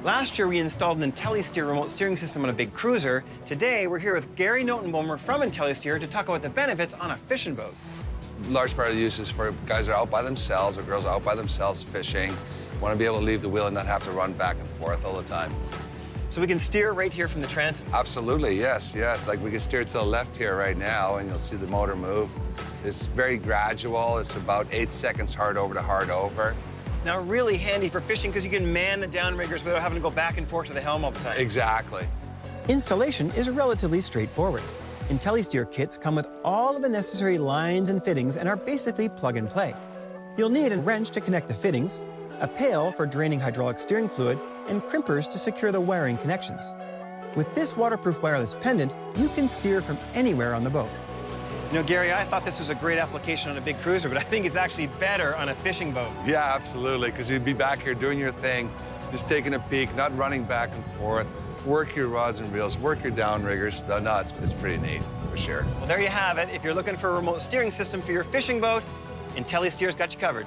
Last year, we installed an Intellisteer remote steering system on a big cruiser. Today, we're here with Gary Notenbomer from Intellisteer to talk about the benefits on a fishing boat. Large part of the use is for guys that are out by themselves or girls out by themselves fishing, want to be able to leave the wheel and not have to run back and forth all the time. So we can steer right here from the transom? Absolutely, yes. Like we can steer to the left here right now, and you'll see the motor move. It's very gradual. It's about 8 seconds hard over to hard over. Now, really handy for fishing because you can man the downriggers without having to go back and forth to the helm all the time. Exactly. Installation is relatively straightforward. Intellisteer kits come with all of the necessary lines and fittings and are basically plug and play. You'll need a wrench to connect the fittings, a pail for draining hydraulic steering fluid, and crimpers to secure the wiring connections. With this waterproof wireless pendant, you can steer from anywhere on the boat. You know, Gary, I thought this was a great application on a big cruiser, but I think it's actually better on a fishing boat. Yeah, absolutely, because you'd be back here doing your thing, just taking a peek, not running back and forth. Work your rods and reels, work your downriggers. No, it's pretty neat, for sure. Well, there you have it. If you're looking for a remote steering system for your fishing boat, Intellisteer's got you covered.